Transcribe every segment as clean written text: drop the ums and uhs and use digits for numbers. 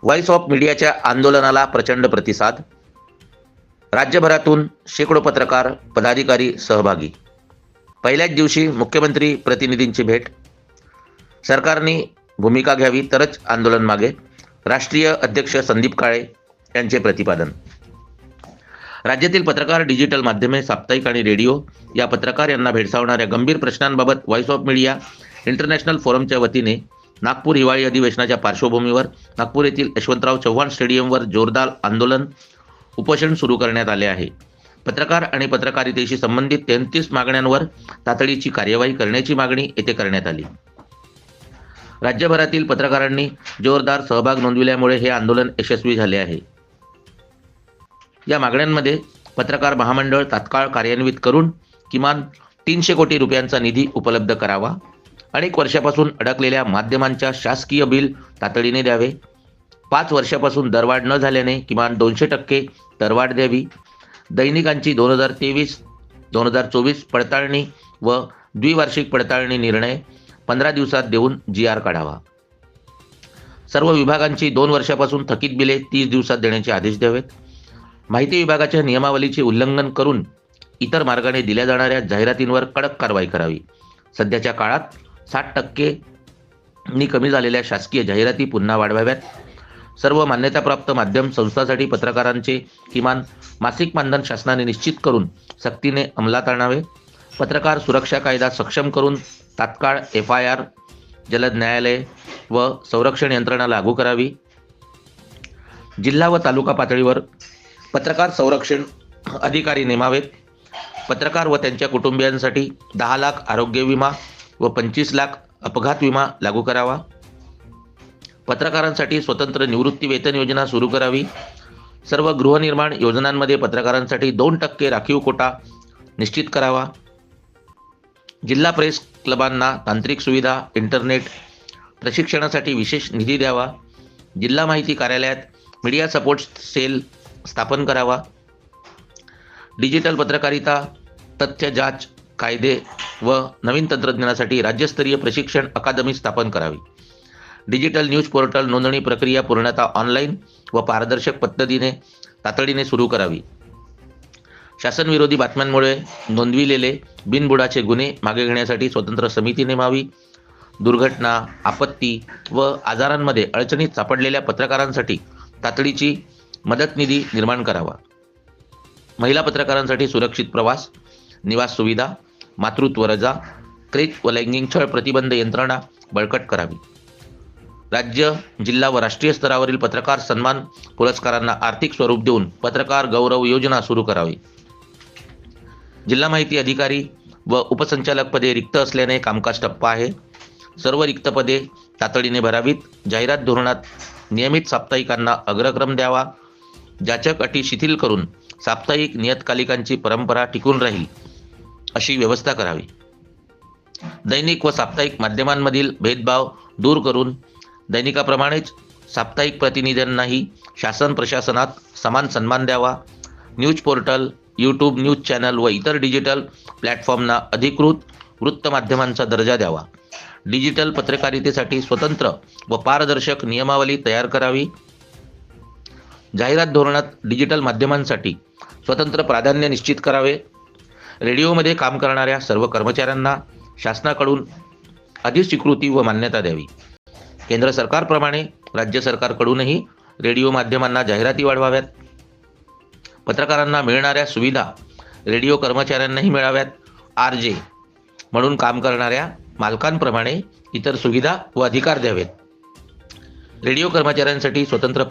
Voice of मीडियाच्या आंदोलनाला प्रचंड प्रतिसाद. राज्यभरातून शेकडो पत्रकार पदाधिकारी सहभागी. पहिल्याच दिवशी मुख्यमंत्री प्रतिनिधींची भेट. सरकारने भूमिका घ्यावी तरच आंदोलन मागे. राष्ट्रीय अध्यक्ष संदीप काळे यांचे प्रतिपादन. राज्यातील पत्रकार, डिजिटल माध्यमे, साप्ताहिक आणि रेडिओ या पत्रकार यांना भेडसावणाऱ्या गंभीर प्रश्नांबाबत व्हॉइस ऑफ मीडिया इंटरनॅशनल फोरमच्या वतीने नागपूर हिवाळी अधिवेशनाच्या पार्श्वभूमीवर नागपूर येथील यशवंतराव चव्हाण स्टेडियमवर जोरदार आंदोलन उपोषण सुरू करण्यात आले आहे. पत्रकार आणि पत्रकारितेशी संबंधित 33 मागण्यांवर तातडीची कार्यवाही करण्याची मागणी येथे करण्यात आली. राज्यभरातील पत्रकारांनी जोरदार सहभाग नोंदविल्यामुळे हे आंदोलन यशस्वी झाले आहे. या मागण्यांमध्ये पत्रकार महामंडळ तात्काळ कार्यान्वित करून किमान 300 कोटी रुपयांचा निधी उपलब्ध करावा. अनेक वर्षापासून अडकलेल्या माध्यमांच्या शासकीय बिल तातडीने द्यावे. 5 वर्षापासून दरवाढ न झाल्याने किमान 200% दरवाढ द्यावी. दैनिकांची 2023-2024 पडताळणी व द्विवार्षिक पडताळणी निर्णय 15 दिवसात देऊन GR काढावा. सर्व विभागांची 2 वर्षापासून थकीत बिले 30 दिवसात देण्याचे आदेश द्यावेत. माहिती विभागाच्या नियमावलीचे उल्लंघन करून इतर मार्गाने दिल्या जाणाऱ्या जाहिरातींवर कडक कारवाई करावी. सध्याच्या काळात 60% कमी झालेल्या शासकीय जाहिराती पुन्हा वाढवाव्यात. सर्व मान्यताप्राप्त माध्यम संस्थांसाठी पत्रकारांचे किमान मासिक मानधन शासनाने निश्चित करून सक्तीने अंमलात आणावे. पत्रकार सुरक्षा कायदा सक्षम करून तात्काळ FIR, जलद न्यायालय व संरक्षण यंत्रणा लागू करावी. जिल्हा व तालुका पातळीवर पत्रकार संरक्षण अधिकारी नेमावेत. पत्रकार व त्यांच्या कुटुंबियांसाठी 10 लाख आरोग्य विमा व 25 लाख अपघात विमा लागू करावा. पत्रकारांसाठी स्वतंत्र निवृत्ती वेतन योजना सुरू करावी. सर्व गृहनिर्माण योजनांमध्ये पत्रकारांसाठी 2% राखीव कोटा निश्चित करावा. जिल्हा प्रेस क्लबांना तांत्रिक सुविधा, इंटरनेट प्रशिक्षणासाठी विशेष निधी द्यावा. जिल्हा माहिती कार्यालयात मीडिया सपोर्ट सेल स्थापन करावा. डिजिटल पत्रकारिता, तथ्य जाच कायदे व नवीन तंत्रज्ञानासाठी राज्यस्तरीय प्रशिक्षण अकादमी स्थापन करावी. डिजिटल न्यूज पोर्टल नोंदणी प्रक्रिया पूर्णतः ऑनलाईन व पारदर्शक पद्धतीने तातडीने सुरू करावी. शासनविरोधी बातम्यांमुळे नोंदविलेले बिनबुडाचे गुन्हे मागे घेण्यासाठी स्वतंत्र समिती नेमावी. दुर्घटना, आपत्ती व आजारांमध्ये अडचणीत सापडलेल्या पत्रकारांसाठी तातडीची मदत निधी निर्माण करावा. महिला पत्रकारांसाठी सुरक्षित प्रवास, निवास सुविधा, मातृत्व रजा, क्रेच व लैंगिक छळ प्रतिबंध यंत्रणा बळकट करावी. राज्य, जिल्हा व राष्ट्रीय स्तरावरील पत्रकार सन्मान पुरस्कारांना आर्थिक स्वरूप देऊन पत्रकार गौरव योजना सुरू करावी. जिल्हा माहिती अधिकारी व उपसंचालक पदे रिक्त असल्याने कामकाज ठप्प आहे. सर्व रिक्त पदे तातडीने भरावीत. जाहिरात धोरणात नियमित साप्ताहिकांना अग्रक्रम द्यावा. जाचक अटी शिथिल करून साप्ताहिक नियतकालिकांची परंपरा टिकून राहील अशी व्यवस्था करावी. दैनिक व साप्ताहिक माध्यमांमधील भेदभाव दूर करून दैनिकाप्रमाणेच साप्ताहिक प्रतिनिधींनाही शासन प्रशासनात समान सन्मान द्यावा. News portal, YouTube news channel व इतर डिजिटल प्लॅटफॉर्मना अधिकृत वृत्तमाध्यमांचा दर्जा द्यावा. डिजिटल पत्रकारितेसाठी स्वतंत्र व पारदर्शक नियमावली तयार करावी. जाहिरात धोरणात डिजिटल माध्यमांसाठी स्वतंत्र प्राधान्य निश्चित करावे. रेडिओमध्ये काम करणाऱ्या सर्व कर्मचाऱ्यांना शासनाकडून अधिस्वीकृती व मान्यता द्यावी. केंद्र सरकारप्रमाणे राज्य सरकारकडूनही रेडिओ माध्यमांना जाहिराती वाढवाव्यात. पत्रकारांना मिळणाऱ्या सुविधा रेडिओ कर्मचाऱ्यांनाही मिळाव्यात. RJ म्हणून काम करणाऱ्या मालकांप्रमाणे इतर सुविधा व अधिकार द्यावेत. रेडिओ कर्मचाऱ्यांसाठी स्वतंत्र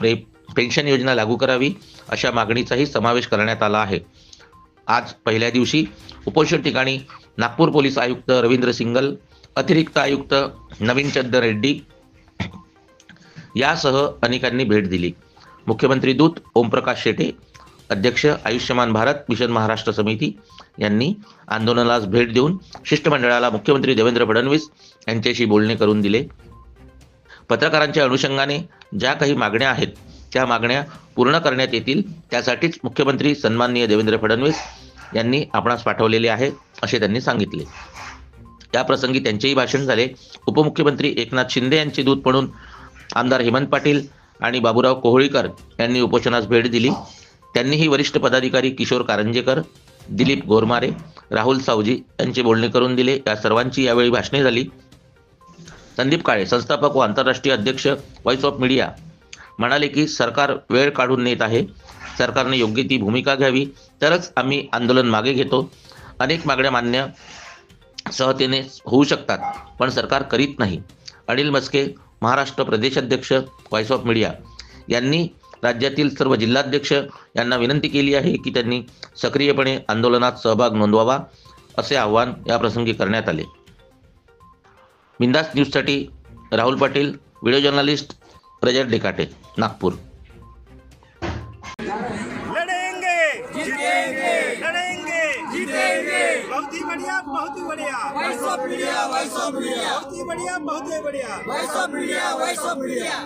पेन्शन योजना लागू करावी अशा मागणीचाही समावेश करण्यात आला आहे. आज पहिल्या दिवशी उपोषण ठिकाणी नागपूर पोलीस आयुक्त रवींद्र सिंगल, अतिरिक्त आयुक्त नवीन चंद्र रेड्डी यासह अनेकांनी भेट दिली. मुख्यमंत्री दूत ओमप्रकाश शेटे, अध्यक्ष आयुष्यमान भारत मिशन महाराष्ट्र समिती यांनी आंदोलनास भेट देऊन शिष्टमंडळाला मुख्यमंत्री देवेंद्र फडणवीस यांच्याशी बोलणे करून दिले. पत्रकारांच्या अनुषंगाने ज्या काही मागण्या आहेत त्या मागण्या पूर्ण करण्यात येतील, त्यासाठीच मुख्यमंत्री सन्माननीय देवेंद्र फडणवीस यांनी आपणास पाठवलेले आहे असे त्यांनी सांगितले. त्याप्रसंगी त्यांचेही भाषण झाले. उपमुख्यमंत्री एकनाथ शिंदे यांचे दूत म्हणून आमदार हेमंत पाटील, आणि बाबूराव कोहळीकर यांनी उपोषणास भेट दिली. त्यांनीही वरिष्ठ पदाधिकारी किशोर कारंजेकर, दिलीप गोरमारे, राहुल सावजी यांचे बोलणे करून दिले. या सर्वांची यावेळी भाषणे झाली. संदीप काळे, संस्थापक व आंतरराष्ट्रीय अध्यक्ष व्हॉइस ऑफ मीडिया, म्हणाले की सरकार वेळ काढून नेत आहे. सरकारने योग्य ती भूमिका घ्यावी, तरच आम्ही आंदोलन मागे घेतो. अनेक मागण्या मान्य सहतेने होऊ शकतात, पण सरकार करीत नाही. अनिल मस्के, महाराष्ट्र प्रदेशाध्यक्ष व्हॉइस ऑफ मीडिया, यांनी राज्यातील सर्व जिल्हाध्यक्ष यांना विनंती केली आहे की त्यांनी सक्रियपणे आंदोलनात सहभाग नोंदवावा, असे आवाहन याप्रसंगी करण्यात आले. बिंदास न्यूजसाठी राहुल पाटील, व्हिडिओ जर्नलिस्ट प्रजर डेकाटे, नागपूर. लड़ेंगे जीतेंगे, लड़ेंगे जीतेंगे, बहुत ही बढ़िया, बहुत ही बढ़िया, voice of media, voice of media, बहुत ही बढ़िया, बहुत ही बढ़िया, voice of media, voice of media.